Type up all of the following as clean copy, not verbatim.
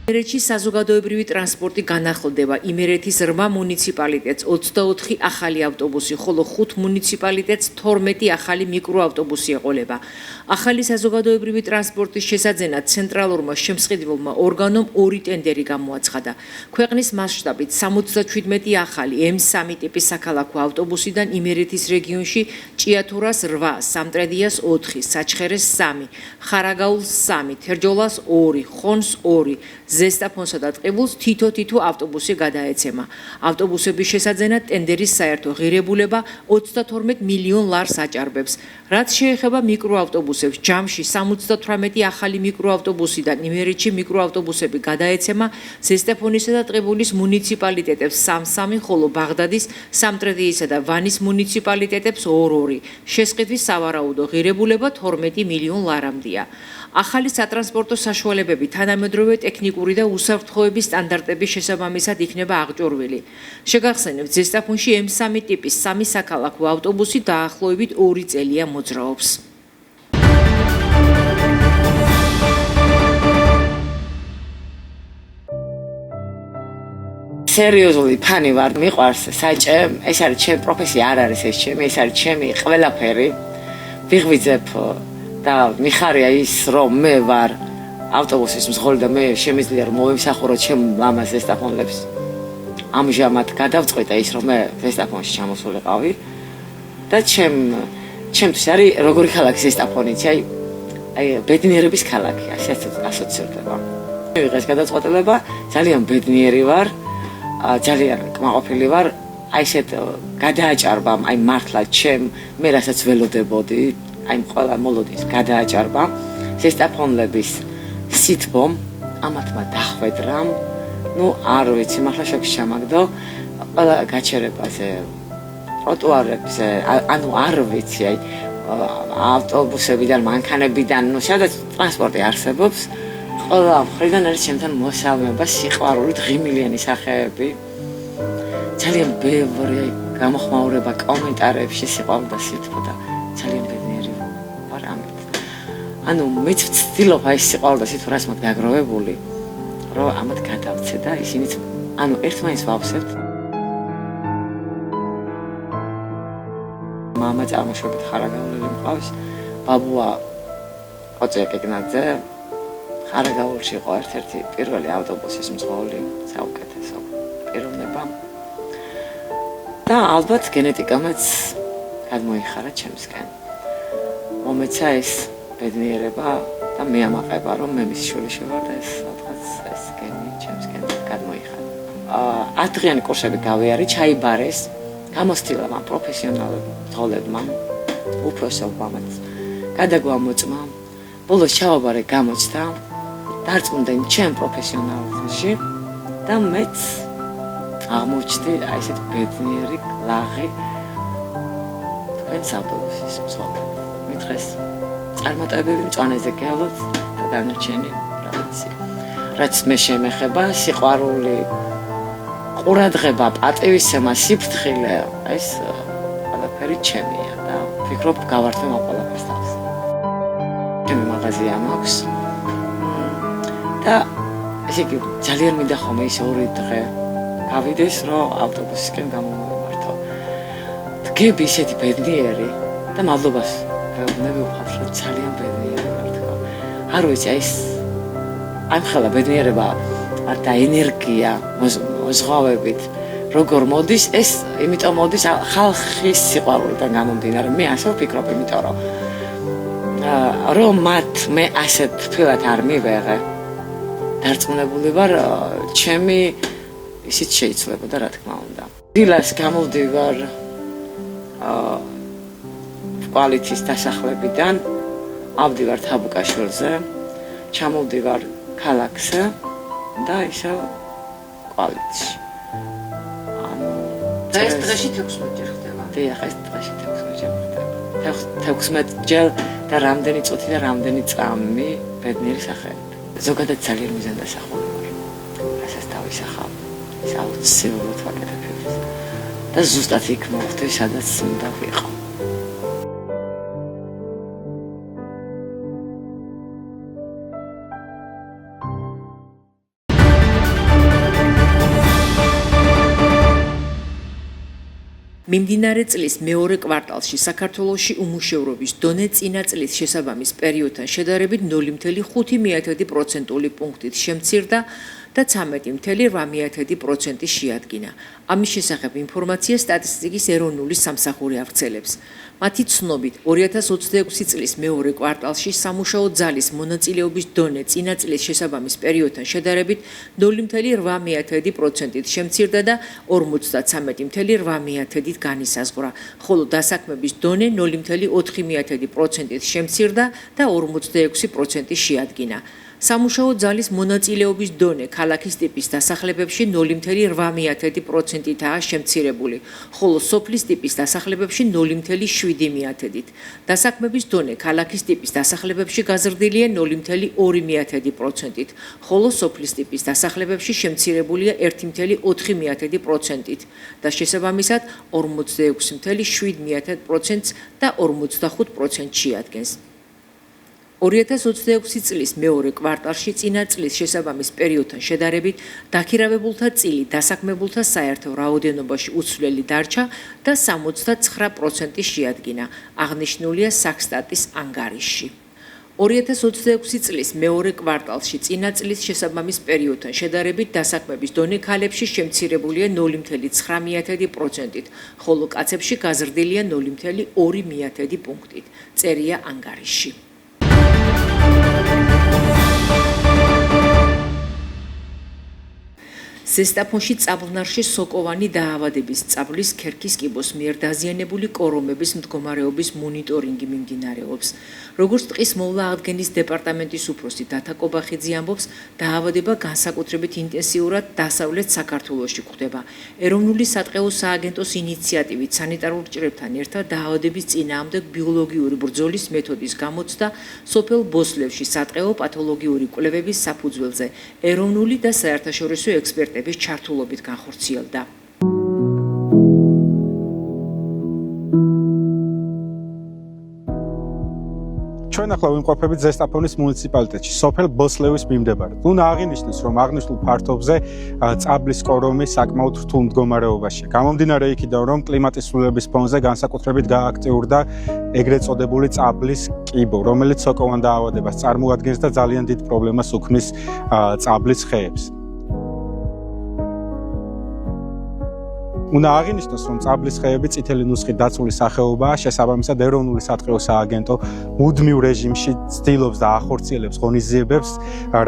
იმერეთში საზოგადოებრივი ტრანსპორტი განახლდება. იმერეთის 8 მუნიციპალიტეტს 24 ახალი ავტობუსი, ხოლო 5 მუნიციპალიტეტს 12 ახალი მიკროავტობუსი ეყოლება. ახალი საზოგადოებრივი ტრანსპორტის შესაძენად ცენტრალურმა შემსყიდველმა ორგანომ 2 ტენდერი გამოაცხადა. ქვეყნის მასშტაბით 77 ახალი M3 ტიპის საქალაქო ავტობუსიდან იმერეთის რეგიონში ჭიათურას 8, სამტრედიას 4, საჩხერეს 3, ხარაგაულს 3, თერჯოლას 2, ხონს 2, ზესტაფონსა და ტყიბულს თითო ავტობუსი გადაეცემა. ავტობუსების შესაძენად ტენდერის საერთო ღირებულება 32 მილიონ ლარს აჭარბებს. რაც შეეხება მიკროავტობუსებს, ჯამში 78 ახალი მიკროავტობუსიდან იმერეთში მიკროავტობუსები გადაეცემა ზესტაფონისა და ტყიბულის მუნიციპალიტეტებს 3-3, ხოლო ბაღდადის, სამტრედიისა და ვანის მუნიციპალიტეტებს 2-2. შესყიდვის სავარაუდო ღირებულება 12 მილიონ ლარამდეა. ახალი სატრანსპორტო საშუალებები თანამედროვე ტექნიკური და უსაფრთხოების სტანდარტების შესაბამისად იქნება აღჭურვილი. შეგახსენებთ, ზესტაფონში M3 ტიპის 3 საქალაქო ავტობუსი დაახლოებით 2 წელია მოძრაობს. სერიოზული ფანი ვარ, მიყვარს საჭე, ეს არის ჩემი პროფესია, არ არის ეს ჩემი, ეს არის ჩემი ყველაფერი. ვიღვიძებ და მიხარია ის, რომ მე ვარ ავტობუსის მძღოლი და მე შემიძლია რომ მოვემსახურო ჩემ მამას ზესტაფონლებს. ამჟამად გადავწყვიტე ის, რომ მე ზესტაფონში ჩამოსულიყავი და ჩემთვის არის როგორი ქალაქი ზესტაფონიც, აი ბედნიერების ქალაქი, ასე ასოცირდება. მივიღეს გადაწყვეტილება, ძალიან ბედნიერი ვარ, ძალიან კმაყოფილი ვარ, აი ესეთ გადააჭარბა, აი მართლა მე რასაც ველოდებოდი, აი ყველა მოლოდის გადააჭარბა ზესტაფონლების სითბომ, ამათმა დახვედრამ, არ ვიცი, მართლა შოქში ჩამაგდო, ყველა გაჩერებაზე, ტროტუარებზე, არ ვიცი, აი ავტობუსებიდან, მანქანებიდან, სადაც ტრანსპორტი არსებობს, ყველა მხრიდან არის ჩემთან მოსალმება, სიყვარული, ღიმილიანი სახეები, ძალიან ბევრი გამოხმაურება კომენტარებში სიყვარული და სითბო და ძალიან ბედნიერი ვარ ამით. ანუ მეც ვცდილობ აი სიყვარული და სითბო რაც მათ გაგროვებული, რომ ამათ გადავცე და ისინიც ერთმანეთს ვავსებთ. მამა წარმოშობით ხარაგაულელი მყავს, ბაბუა ოწე კეკნაძე ხარაგაულში იყო ერთ-ერთი პირველი ავტობუსის მძღოლი, საუკეთესო პიროვნება. და ალბათ გენეტიკამაც გადმოიხარა ჩემსკენ. მომეცა ეს ბედნიერება და მე ამაყება, რომ მე მის შვილიშვილი ვარ და ეს გენი ჩემსკენ გადმოიხარა. 10 დღიანი კურსები გავიარე, ჩაიბარეს, გამოსtildeა მან პროფესიონალ მძღოლებმა, უფროსობამაც, გადაგვამოწმა, ბოლოს ჩავაბარე გამოჩნდა, დარწმუნდნენ ჩემ პროფესიონალიზმში და მეც აღმოჩნდი აი ესეთ ბედნიერი ლაღი თქვენს ავტობუსის მძღოლი. მითხრეს წარმატებები მწვანეზე გევლოთ და დანარჩენი რაც მე შემეხება, სიყვარული, ყურადღება, პატივისცემა, სიფრთხილე, ეს ყველაფერი ჩემია და ვფიქრობ გავართვებ ამ ყველაფერს თავს. ჩემი მაღაზია მაქვს და ესე იგი ძალიან მინდა ხოლმე ის 2 დღე გავიდეს, რომ ავტობუსისკენ გამომივართო. დგები ისეთი ბედნიერი და მადლობას ვეუბნები უხავს, რომ ძალიან ბედნიერი ვარ თქო. არ ვიცი, აი ეს ამხელა ბედნიერება და ენერგია მოზღვავებით როგორ მოდის, ეს იმიტომ მოდის ხალხის სიყვარულიდან გამომდინარე. მე ასე ვფიქრობ, იმიტომ რომ მე ასეთ თბილად არ მივეღე. დარწმუნებული ვარ, ჩემი ისიც შეიძლება და რა თქმა უნდა. დილას გამოვდივარ კვალითის დასახლებიდან, ავდივარ თაბუკაშვილზე, ჩამოვდივარ ქალაქზე და ისევ კვალითში. და ეს დღეში 16 ჯერ ხდება. დიახ, ეს დღეში 16 ჯერ ხდება. 16 ჯერ და რამდენი წუთი და რამდენი წამი ბედნიერი სახეები. ზოგადად ძალიან მიზანდასახული ვარ. რასაც დავისახავ, ის აუცილებლად ვაკეთებ და ზუსტად იქ მოვხდი, სადაც უნდა ვიყო. მიმდინარე წლის მეორე კვარტალში საქართველოში უმუშევრობის დონე წინა წლის შესაბამის პერიოდთან შედარებით 0.5% პუნქტით შემცირდა და 13.8% შეადგინა. ამის შესახებ ინფორმაცია სტატისტიკის ეროვნული სამსახური აღწელებს. მათი ცნობით 2026 წლის მეორე კვარტალში სამუშაო ძალის მონაწილეობის დონე წინა წლის შესაბამის პერიოდთან შედარებით 0.8%-ით შემცირდა და 53.8%-ით განისაზღვრა, ხოლო დასაქმების დონე 0.4%-ით შემცირდა და 46% შეადგინა. სამუშაო ძალის მონაწილეობის დონე ქალაქის ტიპის დასახლებებში 0.8%-ითაა შემცირებული, ხოლო სოფლის ტიპის დასახლებებში 0.7%-ით. დასაქმების დონე ქალაქის ტიპის დასახლებებში გაზრდილია 0.2%-ით, ხოლო სოფლის ტიპის დასახლებებში შემცირებულია 1.4%-ით და შესაბამისად 46.7%-ს და 45% შეადგენს. 2026 წლის მეორე კვარტალში წინა წლის შესაბამის პერიოდთან შედარებით დაქირავებულთა წილი დასაქმებულთა საერთო რაოდენობაში უცვლელი დარჩა და 69% შეადგინა, აღნიშნულია საქსტატის ანგარიშში. 2026 წლის მეორე კვარტალში წინა წლის შესაბამის პერიოდთან შედარებით დასაქმების დონე ქალებში შემცირებულია 0.9%-ით, ხოლო კაცებში გაზრდილია 0.2 პუნქტით, წერია ანგარიშში. ზესტაფონში წაბლნარში სოკოვანი დაავადების წაბლის ქერქის კიბოს მიერ დაზიანებული კორომების მდგომარეობის მონიტორინგი მიმდინარეობს. როგორც ტყის მოვლა აღდგენის დეპარტამენტის უფროსი დათა კობახიძე ამბობს, დაავადება განსაკუთრებით ინტენსიურად დასავლეთ საქართველოში გვხვდება. ეროვნული სატყეო სააგენტოს ინიციატივით სანიტარულ ჭრებთან ერთად დაავადების წინააღმდეგ ბიოლოგიური ბრძოლის მეთოდის გამოცდა სოფელ ბოსლევში სატყეო პათოლოგიური კვლევების საფუძველზე ეროვნული და საერთაშორისო ექსპერტების ჩართულობით განხორციელდა. ჩვენ ახლა ვიმყოფებით ზესტაფონის მუნიციპალიტეტში, სოფელ ბოსლევის მიმდებარედ. უნდა აღინიშნოს, რომ აღნიშნულ ფართობზე წაბლის კორომი საკმაოდ რთულ მდგომარეობაშია. გამომდინარე იქიდან, რომ კლიმატის ცვლილების ფონზე განსაკუთრებით გააქტიურდა ეგრეთ წოდებული წაბლის კიბო, რომელიც სოკოვან დაავადებას წარმოადგენს და ძალიან დიდ პრობლემას უქმნის წაბლის ხეებს. უნდა აღინიშნოს, რომ წაბლის ხეები წითელი ნუსხით დაცული სახეობაა, შესაბამისად ეროვნული სატყეო სააგენტო მუდმივ რეჟიმში ცდილობს და ახორციელებს ღონისძიებებს,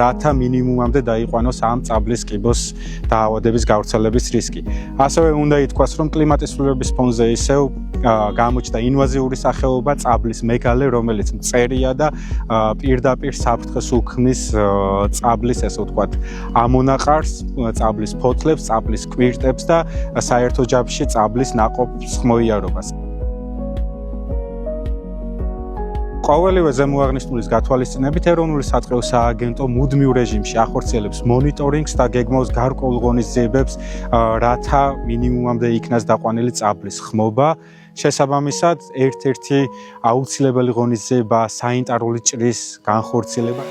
რათა მინიმუმამდე დაიყვანოს ამ წაბლის კიბოს დაავადების გავრცელების რისკი. ასევე უნდა ითქვას, რომ კლიმატის ცვლილების ფონზე ისევ გამოჩნდა ინვაზიური სახეობა წაბლის მეგალე, რომელიც მწერია და პირდაპირ საფრთხეს უქმნის წაბლის, ესე ვთქვათ, ამონაყარს, წაბლის ფოთლებს, წაბლის კვირტებს და საერთო ჯამში წაბლის ნაყოფს ხმოიარობას. ყოველივე ზემოაღნიშნულის გათვალისწინებით ეროვნული სატყეო სააგენტო მუდმივ რეჟიმში ახორციელებს მონიტორინგს და გეგმავს გარკვეულ ღონისძიებებს, რათა მინიმუმამდე იქნას დაყვანილი წაბლის ხმობა. შესაბამისად, ერთ-ერთი აუცილებელი ღონისძიება საინტარული ჭრის განხორციელება.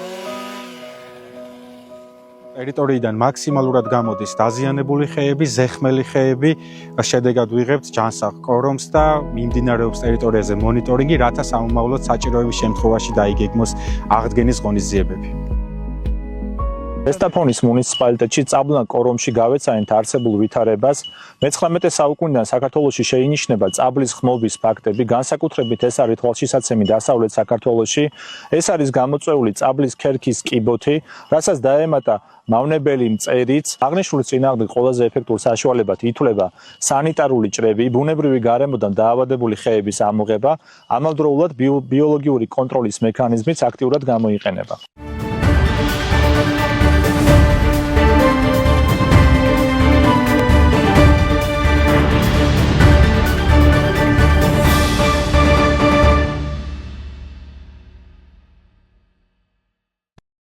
ტერიტორიიდან მაქსიმალურად გამოდის დაზიანებული ხეები, ზეხმელი ხეები, შედეგად ვიღებთ ჯანსაღ კორომს და მიმდინარეობს ტერიტორიაზე მონიტორინგი, რათა სამომავლოდ საჭიროების შემთხვევაში დაიგეგმოს აღდგენის ღონისძიებები. ზესტაფონის მუნიციპალიტეტში წაბლნა კორომში გავეცანით არსებულ ვითარებას. მე-19 საუკუნიდან საქართველოში შეინიშნება წაბლის ხმობის ფაქტები, განსაკუთრებით ეს არის თვალშისაცემი დასავლეთ საქართველოში. ეს არის გამოწვეული წაბლის ქერქის კიბოთი, რასაც დაემატა მავნებელი მწერიც. აღნიშნული წინააღმდეგ ყველაზე ეფექტურ საშუალებად ითვლება სანიტარული ჭრები, ბუნებრივი გარემოდან დაავადებული ხეების ამოღება, ამავდროულად ბიოლოგიური კონტროლის მექანიზმიც აქტიურად გამოიყენება.